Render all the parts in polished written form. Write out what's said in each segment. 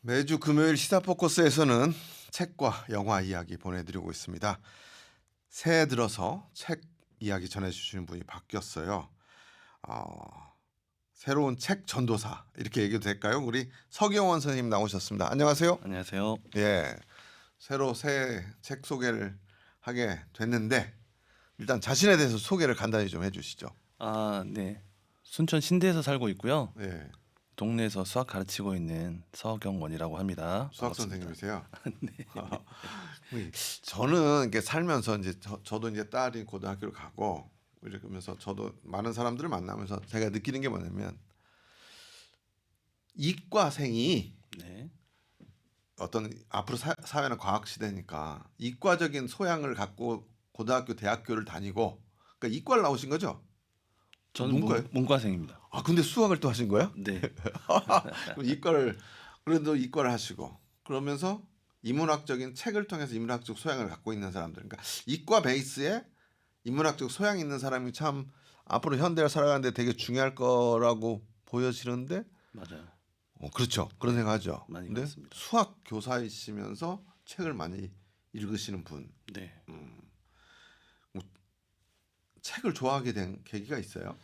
매주 금요일 시사 포커스에서는 책과 영화 이야기 보내드리고 있습니다. 새해 들어서 책 이야기 전해주시는 분이 바뀌었어요. 새로운 책 전도사 이렇게 얘기도 될까요? 우리 서경원 선생님 나오셨습니다. 안녕하세요. 안녕하세요. 예, 새로 새 책 소개를 하게 됐는데 일단 자신에 대해서 소개를 간단히 좀 해주시죠. 네. 순천 신대에서 살고 있고요. 예, 동네에서 수학 가르치고 있는 서경원이라고 합니다. 수학 반갑습니다. 선생님이세요. 저는 이게 살면서 이제 저도 이제 딸이 고등학교를 가고 이러면서 저도 많은 사람들을 만나면서 제가 느끼는 게 뭐냐면 이과생이 네. 어떤 앞으로 사회는 과학 시대니까 이과적인 소양을 갖고 고등학교 대학교를 다니고 그러니까 이과를 나오신 거죠? 저는 문과요? 문과생입니다. 아 근데 수학을 또 하신 거예요? 네. 그럼 이과를 그래도 이과를 하시고 그러면서 인문학적인 책을 통해서 인문학적 소양을 갖고 있는 사람들, 그러니까 이과 베이스에 인문학적 소양이 있는 사람이 참 앞으로 현대를 살아가는데 되게 중요할 거라고 보여지는데, 맞아요. 그렇죠. 그런 생각하죠. 많이 근데 그렇습니다. 수학 교사이시면서 책을 많이 읽으시는 분, 네. 책을 좋아하게 된 계기가 있어요?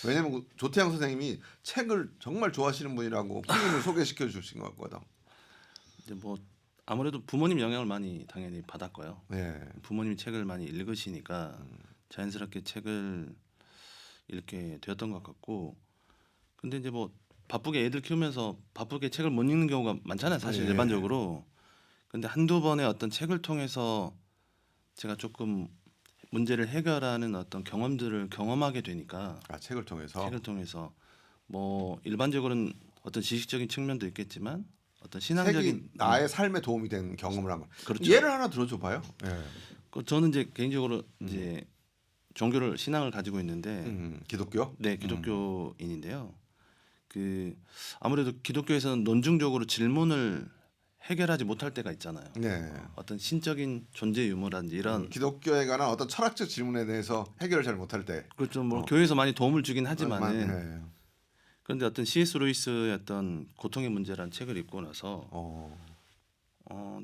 왜냐면 조태양 선생님이 책을 정말 좋아하시는 분이라고 후임을 소개시켜 주신 것 같거든. 이제 뭐 아무래도 부모님 영향을 많이 당연히 받았고요. 네. 부모님이 책을 많이 읽으시니까 자연스럽게 책을 읽게 되었던 것 같고, 근데 이제 뭐 바쁘게 애들 키우면서 바쁘게 책을 못 읽는 경우가 많잖아요, 사실 예. 일반적으로. 근데 한두 번의 어떤 책을 통해서 제가 조금 문제를 해결하는 어떤 경험들을 경험하게 되니까, 아, 책을 통해서. 책을 통해서 뭐 일반적으로는 어떤 지식적인 측면도 있겠지만 어떤 책이 신앙적인 나의 삶에 도움이 된 경험을 한 거. 그렇죠. 예를 하나 들어줘 봐요. 예. 저는 이제 개인적으로 이제 종교를 신앙을 가지고 있는데, 기독교? 네, 기독교인인데요. 그 아무래도 기독교에서는 논증적으로 질문을 해결하지 못할 때가 있잖아요. 네. 어떤 신적인 존재 유무라든지 이런, 기독교에 관한 어떤 철학적 질문에 대해서 해결을 잘 못할 때. 그렇죠. 뭐 교회에서 많이 도움을 주긴 하지만은, 예. 그런데 어떤 C.S. 루이스의 어떤 고통의 문제라는 책을 읽고 나서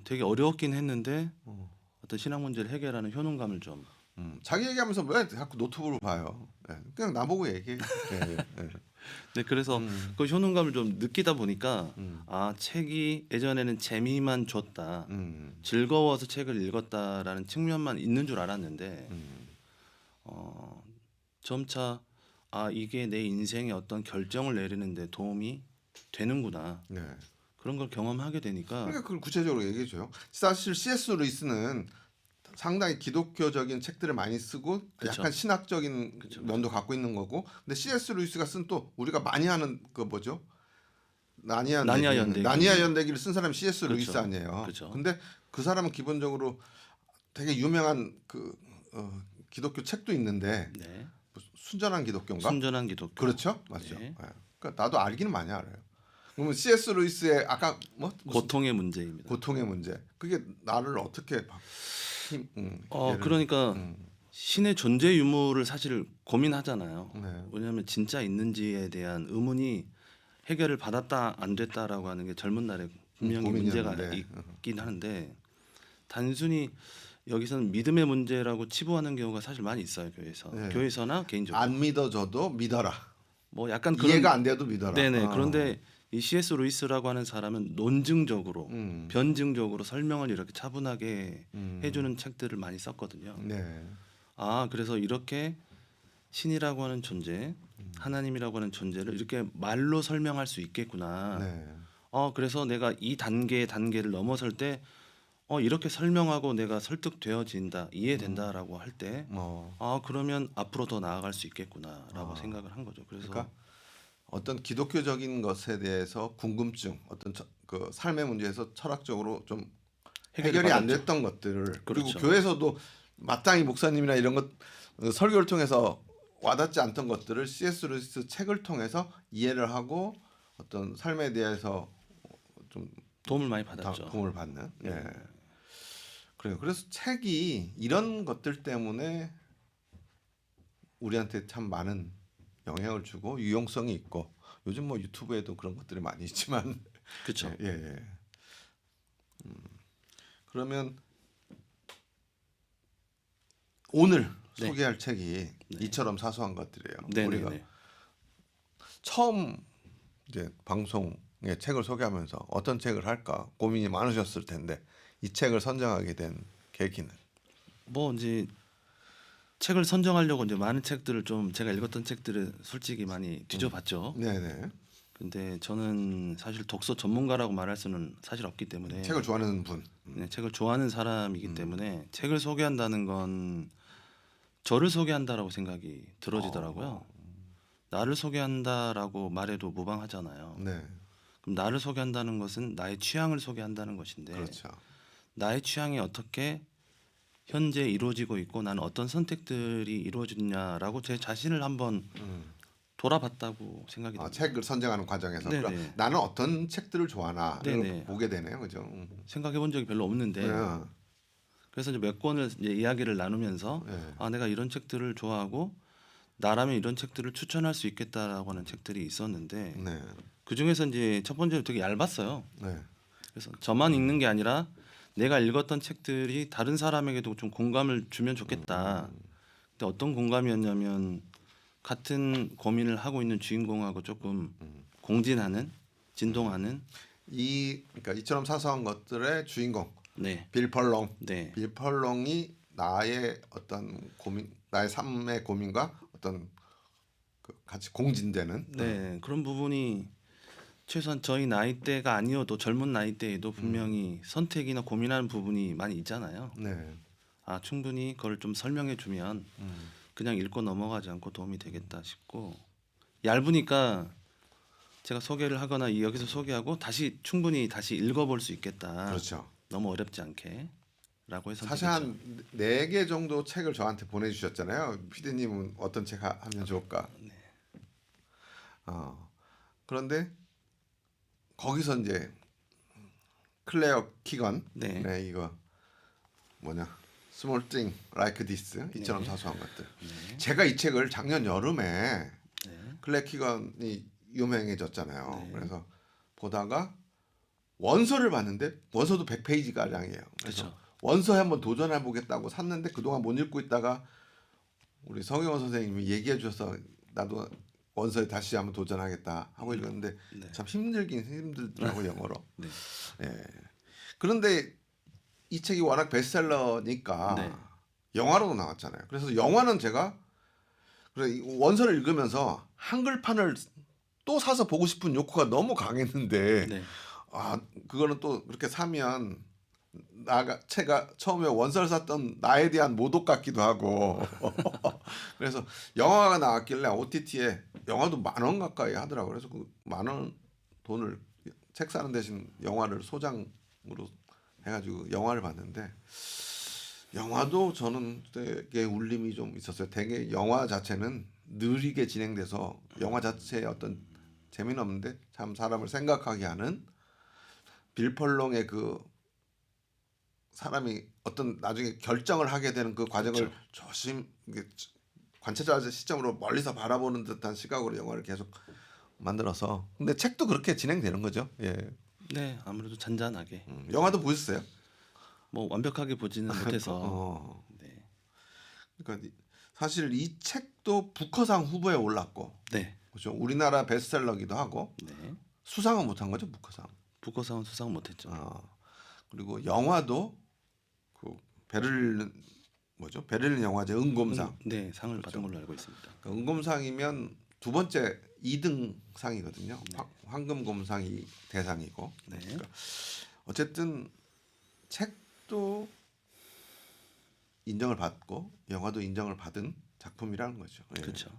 되게 어려웠긴 했는데 어떤 신앙 문제를 해결하는 효능감을 좀. 자기 얘기하면서 왜 자꾸 노트북을 봐요? 예. 그냥 나보고 얘기해. 예. 예. 네, 그래서 그 효능감을 좀 느끼다 보니까 아, 책이 예전에는 재미만 줬다, 즐거워서 책을 읽었다라는 측면만 있는 줄 알았는데 점차 아, 이게 내 인생의 어떤 결정을 내리는데 도움이 되는구나, 네. 그런 걸 경험하게 되니까. 그러니까 그걸 구체적으로 얘기해 줘요. 사실 C.S. 루이스는 상당히 기독교적인 책들을 많이 쓰고 그쵸. 약간 신학적인 면도 갖고 있는 거고, 근데 C.S. 루이스가 쓴 또 우리가 많이 하는 그 뭐죠? 나니아 연대기. 나니아 연대기를 쓴 사람이 C.S. 그쵸. 루이스 아니에요. 그쵸. 근데 그 사람은 기본적으로 되게 유명한 기독교 책도 있는데 네. 순전한 기독교인가? 순전한 기독교. 그렇죠, 맞죠. 네. 예. 그러니까 나도 알기는 많이 알아요. 그러면 C.S. 루이스의 아까 뭐 무슨 고통의 문제입니다. 고통의 문제, 그게 나를 어떻게 그러니까 신의 존재 유무를 사실 고민하잖아요. 네. 왜냐하면 진짜 있는지에 대한 의문이 해결을 받았다 안 됐다라고 하는 게 젊은 날에 분명히 문제가 고민이었는데. 있긴 하는데, 단순히 여기서는 믿음의 문제라고 치부하는 경우가 사실 많이 있어요, 교회에서. 네. 교회에서나 개인적으로. 안 믿어져도 믿어라. 뭐 약간 이해가 안 돼도 믿어라. 네네. 그런데 이 C.S. 루이스라고 하는 사람은 논증적으로, 변증적으로 설명을 이렇게 차분하게 해주는 책들을 많이 썼거든요. 네. 아, 그래서 이렇게 신이라고 하는 존재, 하나님이라고 하는 존재를 이렇게 말로 설명할 수 있겠구나. 네. 그래서 내가 이 단계를 넘어설 때 이렇게 설명하고 내가 설득되어진다, 이해된다라고 할 때, 그러면 앞으로 더 나아갈 수 있겠구나라고 생각을 한 거죠. 그래서 그러니까 어떤 기독교적인 것에 대해서 궁금증, 어떤 그 삶의 문제에서 철학적으로 좀 해결이 안 받았죠. 됐던 것들을, 그리고 그렇죠. 교회에서도 마땅히 목사님이나 이런 것 설교를 통해서 와닿지 않던 것들을 C.S. 루이스 책을 통해서 이해를 하고 어떤 삶에 대해서 좀 도움을 많이 받았죠. 도움을 받는. 예. 그래요. 그래서 책이 이런 것들 때문에 우리한테 참 많은 영향을 주고 유용성이 있고, 요즘 뭐 유튜브에도 그런 것들이 많이 있지만 그렇죠. 예, 예. 그러면 오늘 네. 소개할 책이 이처럼 사소한 것들이에요. 네, 우리가 네, 네. 처음 이제 방송에 책을 소개하면서 어떤 책을 할까 고민이 많으셨을 텐데 이 책을 선정하게 된 계기는 뭐 이제 책을 선정하려고 이제 많은 책들을 좀 제가 읽었던 책들을 솔직히 많이 뒤져봤죠. 네네. 근데 저는 사실 독서 전문가라고 말할 수는 사실 없기 때문에 책을 좋아하는 분. 네, 책을 좋아하는 사람이기 때문에 책을 소개한다는 건 저를 소개한다라고 생각이 들어지더라고요. 나를 소개한다라고 말해도 무방하잖아요. 네. 그럼 나를 소개한다는 것은 나의 취향을 소개한다는 것인데 그렇죠. 나의 취향이 어떻게 현재 이루어지고 있고 나는 어떤 선택들이 이루어지냐라고 제 자신을 한번 돌아봤다고 생각이 듭니다. 책을 선정하는 과정에서 네네. 그럼 나는 어떤 책들을 좋아하나 네네. 보게 되네요, 그죠? 생각해 본 적이 별로 없는데 네. 그래서 이제 몇 권을 이제 이야기를 나누면서 네. 아 내가 이런 책들을 좋아하고 나라면 이런 책들을 추천할 수 있겠다라고 하는 책들이 있었는데 네. 그 중에서 이제 첫 번째로 되게 얇았어요. 네. 그래서 저만 읽는 게 아니라 내가 읽었던 책들이 다른 사람에게도 좀 공감을 주면 좋겠다. 근데 어떤 공감이었냐면 같은 고민을 하고 있는 주인공하고 조금 공진하는, 진동하는. 그러니까 이처럼 사소한 것들의 주인공 네, 빌 펄롱. 네, 빌 펄롱이 나의 어떤 고민, 나의 삶의 고민과 어떤 그 같이 공진되는. 네 그런 부분이 최소한 저희 나이대가 아니어도 젊은 나이대에도 분명히 선택이나 고민하는 부분이 많이 있잖아요. 네. 아 충분히 그걸 좀 설명해 주면 그냥 읽고 넘어가지 않고 도움이 되겠다 싶고 얇으니까 제가 소개를 하거나 여기서 소개하고 다시 충분히 다시 읽어볼 수 있겠다. 그렇죠. 너무 어렵지 않게라고 해서 사실 한 4개 정도 책을 저한테 보내주셨잖아요. 피디님은 어떤 책 하면 좋을까? 그런데 거기서 이제 클레어 키건, 네. 네, 이거 뭐냐, Small Thing Like This, 이처럼 사소한 것들. 제가 이 책을 작년 여름에 클레어 키건이 유명해졌잖아요. 그래서 보다가 원서를 봤는데 원서도 100페이지 가량이에요. 그래서 그렇죠. 원서에 한번 도전해 보겠다고 샀는데 그동안 못 읽고 있다가 우리 성영원 선생님이 얘기해 주셔서 나도 원서에 다시 한번 도전하겠다 하고 읽었는데 참 힘들긴 힘들더라고요, 영어로. 네. 예. 그런데 이 책이 워낙 베스트셀러니까 네. 영화로도 나왔잖아요. 그래서 영화는 제가 그래 이 원서를 읽으면서 한글판을 또 사서 보고 싶은 욕구가 너무 강했는데 네. 아 그거는 또 그렇게 사면 제가 처음에 원서를 샀던 나에 대한 모독 같기도 하고 그래서 영화가 나왔길래 OTT에 영화도 10,000원 가까이 하더라고요. 그래서 그 10,000원 돈을 책 사는 대신 영화를 소장으로 해가지고 영화를 봤는데 영화도 저는 되게 울림이 좀 있었어요. 되게 영화 자체는 느리게 진행돼서 영화 자체에 어떤 재미는 없는데 참 사람을 생각하게 하는 빌 펄롱의 그 사람이 어떤 나중에 결정을 하게 되는 그 과정을 조심 관찰자 시점으로 멀리서 바라보는 듯한 시각으로 영화를 계속 만들어서 근데 책도 그렇게 진행되는 거죠. 예. 네, 아무래도 잔잔하게. 영화도 보셨어요? 뭐 완벽하게 보지는 못해서. 네. 그러니까 사실 이 책도 부커상 후보에 올랐고, 네. 그렇죠. 우리나라 베스트셀러기도 하고 네. 수상은 못한 거죠, 부커상. 부커상은 수상 못했죠. 그리고 영화도 그 베를린 영화제 은곰상. 네, 상을 받은 걸로 알고 있습니다. 은곰상이면 두 번째 2등 상이거든요. 황금곰상이 대상이고. 네. 그러니까 어쨌든 책도 인정을 받고 영화도 인정을 받은 작품이라는 거죠. 예. 그렇죠.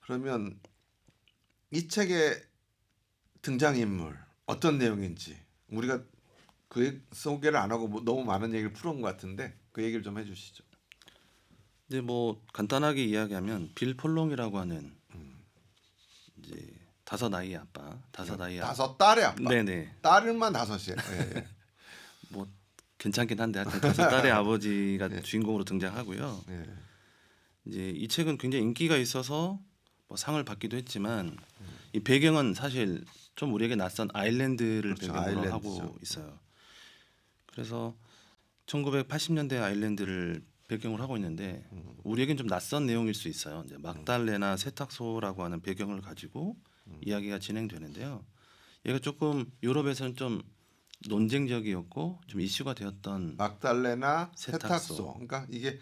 그러면 이 책의 등장인물 어떤 내용인지 우리가 그 소개를 안 하고 너무 많은 얘기를 풀어온 것 같은데 그 얘기를 좀 해주시죠. 이제 뭐 간단하게 이야기하면 빌 폴롱이라고 하는 이제 5 아이의 아빠, 5 아이의 5 딸의 아빠. 네네. 딸은만 5이에요. 예. 뭐 괜찮긴 한데 하여튼 5 딸의 아버지가 주인공으로 등장하고요. 예. 이제 이 책은 굉장히 인기가 있어서 뭐 상을 받기도 했지만 이 배경은 사실 좀 우리에게 낯선 아일랜드를 그렇죠. 배경으로 아일랜드죠. 하고 있어요. 그래서 1980년대 아일랜드를 배경으로 하고 있는데 우리에겐 좀 낯선 내용일 수 있어요. 이제 막달레나 세탁소라고 하는 배경을 가지고 이야기가 진행되는데요. 얘가 조금 유럽에서는 좀 논쟁적이었고 좀 이슈가 되었던 막달레나 세탁소. 세탁소. 그러니까 이게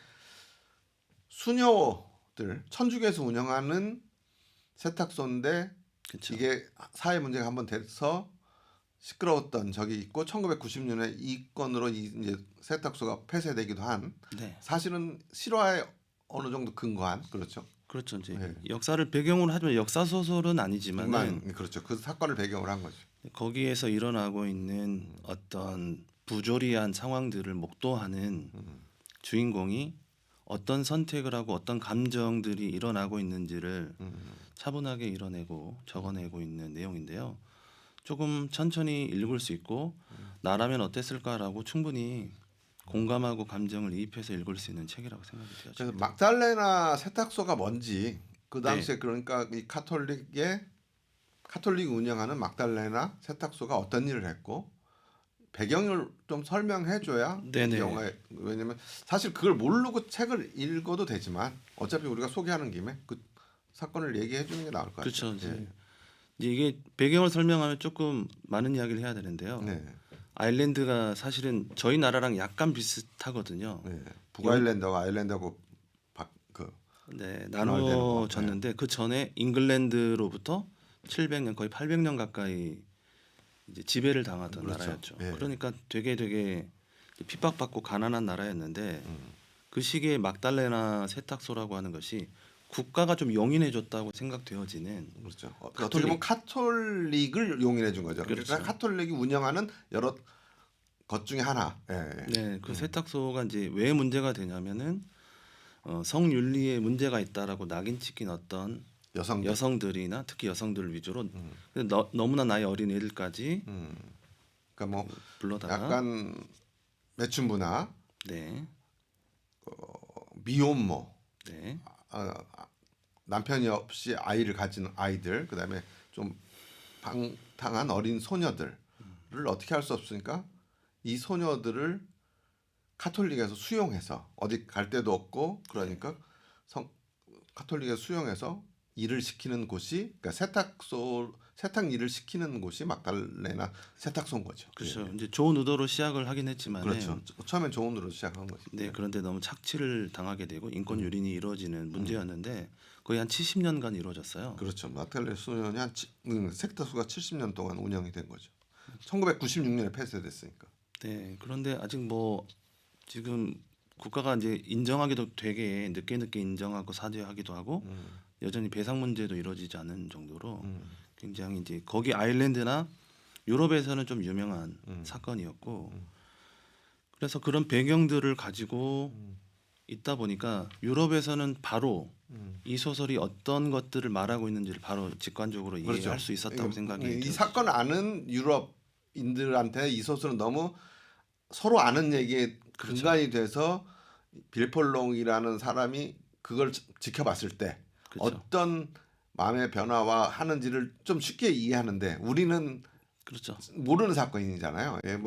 수녀들 천주교에서 운영하는 세탁소인데 그쵸. 이게 사회 문제가 한번 돼서 시끄러웠던 적이 있고 1990년에 이 건으로 이제 세탁소가 폐쇄되기도 한 네, 사실은 실화에 어느 정도 근거한 그렇죠. 그렇죠. 이제 네. 역사를 배경으로 하지만 역사 소설은 아니지만은 그렇죠. 그 사건을 배경으로 한 거죠. 거기에서 일어나고 있는 어떤 부조리한 상황들을 목도하는 주인공이 어떤 선택을 하고 어떤 감정들이 일어나고 있는지를 차분하게 이뤄내고 적어내고 있는 내용인데요. 조금 천천히 읽을 수 있고 나라면 어땠을까라고 충분히 공감하고 감정을 이입해서 읽을 수 있는 책이라고 생각이 그래서 되어집니다. 막달레나 세탁소가 뭔지 그 네, 당시에 그러니까 이 카톨릭이 운영하는 막달레나 세탁소가 어떤 일을 했고 배경을 좀 설명해줘야 네네. 이 영화에 왜냐면 사실 그걸 모르고 책을 읽어도 되지만 어차피 우리가 소개하는 김에 그 사건을 얘기해주는 게 나을 것 같아요. 그렇죠. 이제 예. 이게 배경을 설명하면 조금 많은 이야기를 해야 되는데요. 네, 아일랜드가 사실은 저희 나라랑 약간 비슷하거든요. 네. 북아일랜드하고 아일랜드하고 그 네, 분할되는 거. 나눠졌는데 그 전에 잉글랜드로부터 700년 거의 800년 가까이 이제 지배를 당하던 그렇죠. 나라였죠. 예. 그러니까 되게 핍박받고 가난한 나라였는데 음. 그 시기에 막달레나 세탁소라고 하는 것이 국가가 좀 용인해줬다고 생각되어지는 그렇죠. 카톨릭. 어떻게 보면 카톨릭을 용인해 준 거죠. 그렇죠. 그러니까 카톨릭이 운영하는 여러 것 중에 하나. 예. 네, 그 세탁소가 이제 왜 문제가 되냐면은 성윤리에 문제가 있다라고 낙인 찍힌 어떤 여성들. 여성들이나 특히 여성들 위주로 근데 너무나 나이 어린 애들까지 그러니까 뭐 불러다가 약간 매춘부나 네, 미혼모, 네, 남편이 없이 아이를 가진 아이들, 그다음에 좀 방탕한 어린 소녀들을 어떻게 할 수 없으니까 이 소녀들을 카톨릭에서 수용해서 어디 갈 데도 없고 그러니까 카톨릭에서 수용해서 일을 시키는 곳이 그러니까 세탁 일을 시키는 곳이 막달레나 세탁소인 거죠. 그렇죠. 예. 이제 좋은 의도로 시작을 하긴 했지만 그렇죠. 처음엔 좋은 으로 시작한 거지. 네, 그런데 너무 착취를 당하게 되고 인권 유린이 이루어지는 문제였는데 거의 한 70년간 이루어졌어요. 그렇죠. 막달레 수년이 세탁소가 70년 동안 운영이 된 거죠. 1996년에 폐쇄됐으니까. 네, 그런데 아직 뭐 지금 국가가 이제 인정하기도 되게 늦게 인정하고 사죄하기도 하고 여전히 배상 문제도 이루어지지 않은 정도로 굉장히 이제 거기 아일랜드나 유럽에서는 좀 유명한 사건이었고 그래서 그런 배경들을 가지고 있다 보니까 유럽에서는 바로 이 소설이 어떤 것들을 말하고 있는지를 바로 직관적으로 이해할 수 있었다고 생각이 이 들어요. 사건을 아는 유럽인들한테 이 소설은 너무 서로 아는 얘기에 그렇죠. 근간이 돼서 빌폴롱이라는 사람이 그걸 지켜봤을 때 그렇죠. 어떤 마음의 변화와 하는지를 좀 쉽게 이해하는데 우리는 그렇죠. 모르는 사건이잖아요. 예,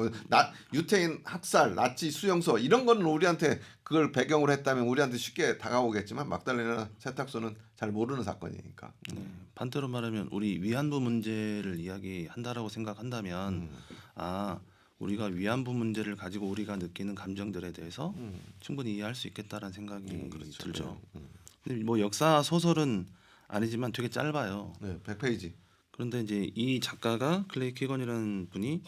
유태인 학살, 나치 수용소 이런 거는 우리한테 그걸 배경으로 했다면 우리한테 쉽게 다가오겠지만 막달레나 세탁소는 잘 모르는 사건이니까. 네, 반대로 말하면 우리 위안부 문제를 이야기한다라고 생각한다면 아 우리가 위안부 문제를 가지고 우리가 느끼는 감정들에 대해서 충분히 이해할 수 있겠다라는 생각이 그렇죠. 들죠. 근데 뭐 역사 소설은 아니지만 되게 짧아요. 네, 100페이지. 그런데 이제 이 작가가 클레이 키건이라는 분이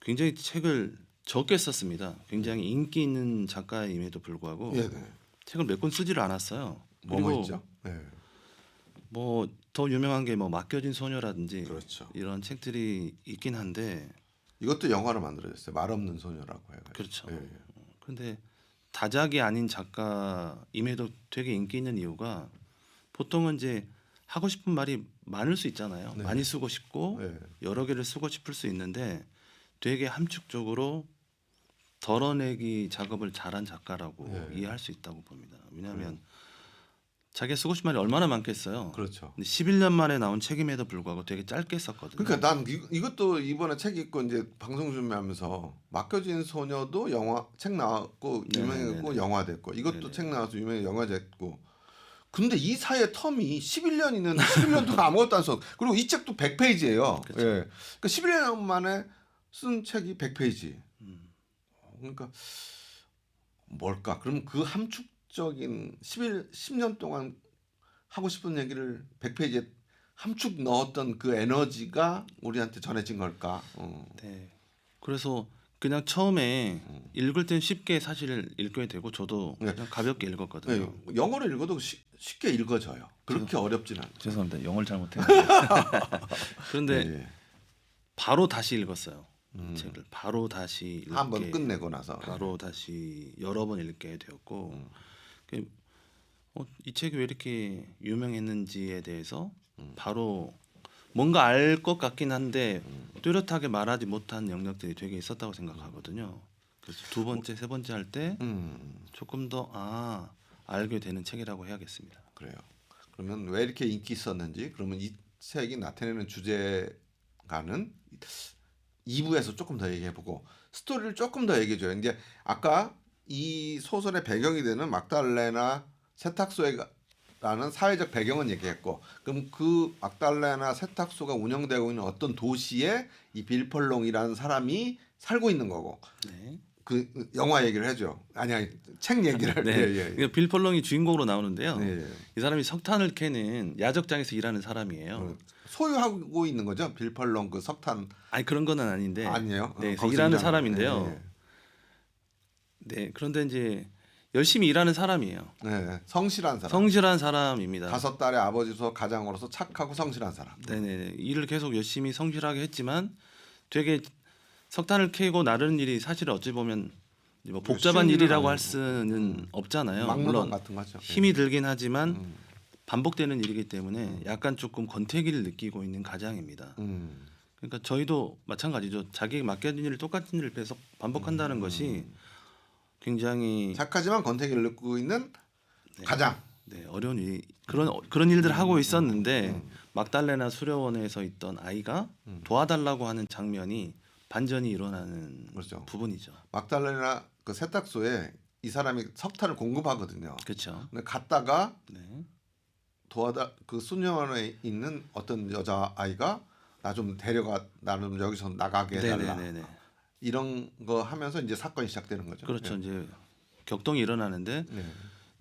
굉장히 책을 적게 썼습니다. 굉장히 인기 있는 작가임에도 불구하고 예, 네. 책을 몇 권 쓰지를 않았어요. 뭐뭐 그리고 있죠? 네. 뭐 더 유명한 게 뭐 맡겨진 소녀라든지 그렇죠. 이런 책들이 있긴 한데 이것도 영화로 만들어졌어요. 말 없는 소녀라고 해가지고. 그렇죠. 예. 근데 다작이 아닌 작가임에도 되게 인기 있는 이유가 보통은 이제 하고 싶은 말이 많을 수 있잖아요. 네. 많이 쓰고 싶고 네. 여러 개를 쓰고 싶을 수 있는데 되게 함축적으로 덜어내기 작업을 잘한 작가라고 네. 이해할 수 있다고 봅니다. 왜냐하면 자기가 쓰고 싶은 말이 얼마나 많겠어요. 그렇죠. 근데 11년 만에 나온 책임에도 불구하고 되게 짧게 썼거든요. 그러니까 난 이것도 이번에 책 읽고 이제 방송 준비하면서 맡겨진 소녀도 영화 책 나왔고 유명했고 네네네네. 영화됐고 이것도 네네. 책 나와서 유명해 영화됐고 근데 이 사이에 텀이 11년이면 11년 동안 아무것도 안 써. 그리고 이 책도 100페이지예요. 그쵸. 예. 그러니까 11년 만에 쓴 책이 100페이지. 음. 그러니까 뭘까? 그럼 그 함축적인 10년 동안 하고 싶은 얘기를 100페이지에 함축 넣었던 그 에너지가 우리한테 전해진 걸까? 네. 그래서 그냥 처음에 읽을 땐 쉽게 사실 읽게 되고 저도 네. 그냥 가볍게 읽었거든요. 네, 영어를 읽어도 쉽게 읽어져요. 그렇게 어렵진 않죠. 죄송합니다. 영어를 잘못했는데. 그런데 예, 예. 바로 다시 읽었어요. 이 책을 바로 다시 읽게 한번 끝내고 나서 바로 다시 여러 번 읽게 되었고 이 책이 왜 이렇게 유명했는지에 대해서 바로 뭔가 알 것 같긴 한데 뚜렷하게 말하지 못한 영역들이 되게 있었다고 생각하거든요. 그래서 두 번째, 세 번째 할 때 조금 더 알게 되는 책이라고 해야겠습니다. 그래요. 그러면 왜 이렇게 인기 있었는지 그러면 이 책이 나타내는 주제가는 2부에서 조금 더 얘기해보고 스토리를 조금 더 얘기해줘요. 이제 아까 이 소설의 배경이 되는 막달레나 세탁소라는 사회적 배경은 얘기했고 그럼 그 막달레나 세탁소가 운영되고 있는 어떤 도시에 이 빌 펄롱이라는 사람이 살고 있는 거고 네. 그 영화 얘기를 해줘. 아니 책 얘기를. 네. 예, 예. 그러니까 빌 펄롱이 주인공으로 나오는데요. 예, 예. 이 사람이 석탄을 캐는 야적장에서 일하는 사람이에요. 소유하고 있는 거죠. 빌 펄롱 그 석탄 아니 그런 건 아닌데. 아니에요. 네, 거기서 일하는 일하는- 사람인데요. 예, 예. 네, 그런데 이제 열심히 일하는 사람이에요. 네, 성실한 사람. 성실한 사람입니다. 5딸의 아버지로서 가장으로서 착하고 성실한 사람. 네네. 일을 계속 열심히 성실하게 했지만 되게 석탄을 캐고 나르는 일이 사실 어찌 보면 뭐 복잡한 쉬운 일은 일이라고 할 아니고. 수는 없잖아요. 막노동 물론 같은 거죠. 힘이 들긴 하지만 반복되는 일이기 때문에 약간 조금 권태기를 느끼고 있는 가장입니다. 그러니까 저희도 마찬가지죠. 자기에게 맡겨진 일을 똑같은 일을 계속 반복한다는 것이 굉장히 착하지만 권태기를 느끼고 있는 가장. 네, 어려운 일 그런 일들을 하고 있었는데 막달레나 수료원에서 있던 아이가 도와달라고 하는 장면이 반전이 일어나는 그렇죠. 부분이죠. 막달레나 그 세탁소에 이 사람이 석탄을 공급하거든요. 그렇죠. 근데 갔다가 네. 그 수녀원에 있는 어떤 여자 아이가 나 좀 데려가 나는 여기서 나가게 해달라. 네네네. 이런 거 하면서 이제 사건이 시작되는 거죠. 그렇죠. 네. 이제 격동이 일어나는데 네.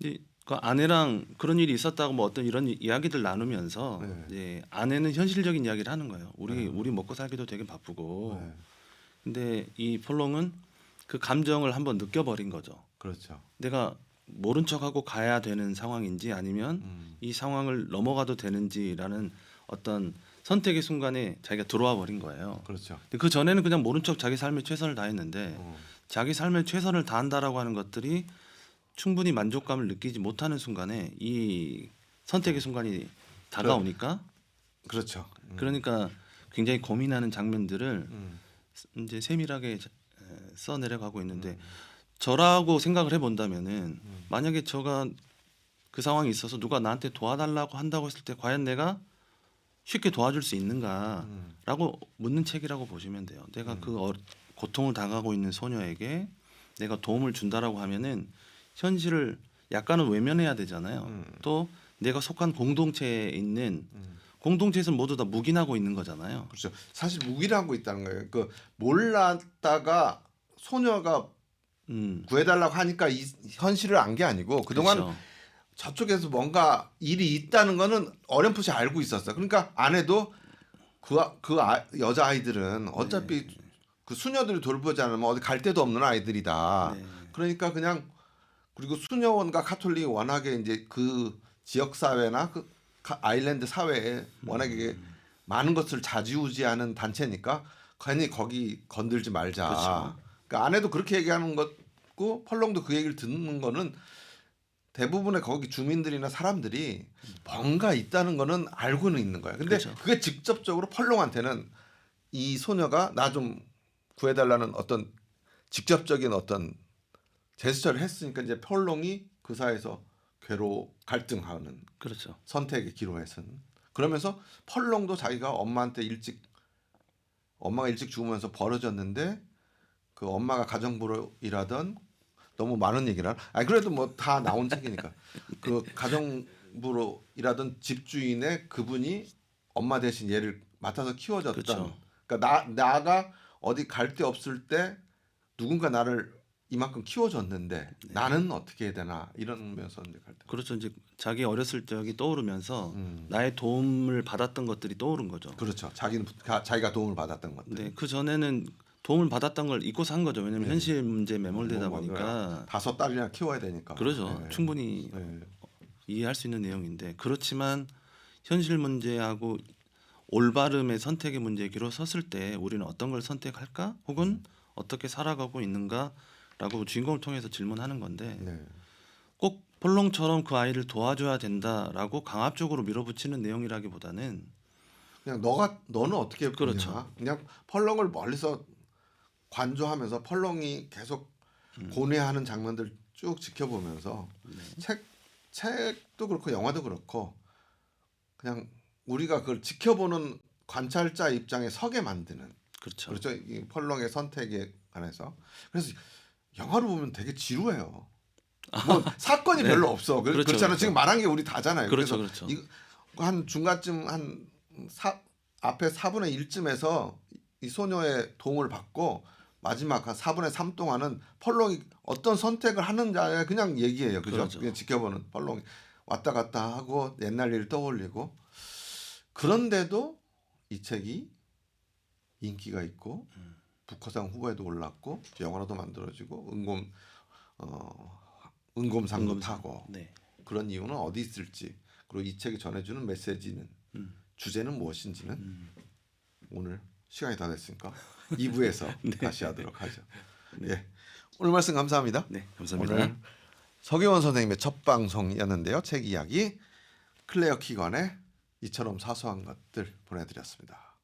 이제 그 아내랑 그런 일이 있었다고 뭐 어떤 이런 이야기들 나누면서 네. 이제 아내는 현실적인 이야기를 하는 거예요. 우리 먹고 살기도 되게 바쁘고. 네. 근데 이 폴롱은 그 감정을 한번 느껴버린 거죠. 그렇죠. 내가 모른 척하고 가야 되는 상황인지 아니면 이 상황을 넘어가도 되는지라는 어떤 선택의 순간에 자기가 들어와 버린 거예요. 그렇죠. 근데 그 전에는 그냥 모른 척 자기 삶에 최선을 다했는데 자기 삶에 최선을 다한다라고 하는 것들이 충분히 만족감을 느끼지 못하는 순간에 이 선택의 순간이 다가오니까 그렇죠. 그러니까 굉장히 고민하는 장면들을 이제 세밀하게 써 내려가고 있는데 저라고 생각을 해본다면은 만약에 저가 그 상황이 있어서 누가 나한테 도와달라고 한다고 했을 때 과연 내가 쉽게 도와줄 수 있는가라고 묻는 책이라고 보시면 돼요. 내가 그 고통을 당하고 있는 소녀에게 내가 도움을 준다라고 하면은 현실을 약간은 외면해야 되잖아요. 또 내가 속한 공동체에 있는 공동체에서 모두 다 묵인하고 있는 거잖아요. 그렇죠. 사실 무기라고 있다는 거예요. 그 몰랐다가 소녀가 구해달라고 하니까 이 현실을 안 게 아니고 그동안 그렇죠. 저쪽에서 뭔가 일이 있다는 거는 어렴풋이 알고 있었어. 그러니까 아내도 여자 아이들은 어차피 그 수녀들이 돌보지 않으면 어디 갈 데도 없는 아이들이다. 네. 그러니까 그냥 그리고 수녀원과 카톨릭이 워낙에 이제 그 지역 사회나 그 아일랜드 사회에 워낙에 많은 것을 좌지우지하는 단체니까 괜히 거기 건들지 말자. 그렇죠. 그러니까 아내도 그렇게 얘기하는 거고 펄롱도 그 얘기를 듣는 거는 대부분의 거기 주민들이나 사람들이 뭔가 있다는 거는 알고는 있는 거야. 근데 그렇죠. 그게 직접적으로 펄롱한테는 이 소녀가 나 좀 구해달라는 어떤 직접적인 어떤 제스처를 했으니까 이제 펄롱이 그 사이에서 괴로 갈등하는 그렇죠. 선택의 기로에선 그러면서 펄렁도 자기가 엄마가 일찍 죽으면서 벌어졌는데 그 엄마가 가정부로 일하던 너무 많은 얘기를 아니 그래도 뭐 다 나온 책이니까 그 가정부로 일하던 집주인의 그분이 엄마 대신 얘를 맡아서 키워줬던 그렇죠. 그러니까 나가 어디 갈 데 없을 때 누군가 나를 이만큼 키워줬는데 나는 어떻게 해야 되나 이러면서 이제 갈등. 그렇죠. 이제 자기 어렸을 적이 떠오르면서 나의 도움을 받았던 것들이 떠오른 거죠. 그렇죠. 자기가 도움을 받았던 것들. 네, 그 전에는 도움을 받았던 걸 잊고 산 거죠. 왜냐면 네. 현실 문제에 매몰되다 뭐 보니까. 5딸이나 키워야 되니까. 그렇죠. 네. 충분히 네. 이해할 수 있는 내용인데 그렇지만 현실 문제하고 올바름의 선택의 문제에 기로 섰을 때 우리는 어떤 걸 선택할까? 혹은 어떻게 살아가고 있는가라고 주인공을 통해서 질문하는 건데 네. 꼭 폴롱처럼 그 아이를 도와줘야 된다라고 강압적으로 밀어붙이는 내용이라기보다는 그냥 너는 어떻게 보냐. 그렇죠. 그냥 펄렁을 멀리서 관조하면서 펄렁이 계속 고뇌하는 장면들 쭉 지켜보면서 책도 그렇고 영화도 그렇고 그냥 우리가 그걸 지켜보는 관찰자 입장에 서게 만드는 그렇죠. 그렇죠. 이 펄렁의 선택에 관해서 그래서 영화로 보면 되게 지루해요. 뭐 사건이 네. 별로 없어. 그렇죠, 그렇잖아요. 그렇죠. 지금 말한 게 우리 다잖아요. 그렇죠, 그래서 그렇죠. 한 중간쯤 앞에 4분의 1쯤에서 이 소녀의 도움을 받고 마지막 한 4분의 3 동안은 펄렁이 어떤 선택을 하는지에 그냥 얘기해요. 그죠? 그렇죠. 그냥 지켜보는 펄렁이 왔다 갔다 하고 옛날 일을 떠올리고 그런데도 이 책이 인기가 있고 북커상 후보에도 올랐고 영화로도 만들어지고 은곰상도 은검상. 타고 네. 그런 이유는 어디 있을지 그리고 이 책이 전해주는 메시지는 주제는 무엇인지는 오늘 시간이 다 됐으니까 2부에서 다시 하도록 하죠. 예, 오늘 말씀 감사합니다. 네, 감사합니다. 오늘 서기원 선생님의 첫 방송이었는데요. 책 이야기 클레어 키건의 이처럼 사소한 것들 보내드렸습니다.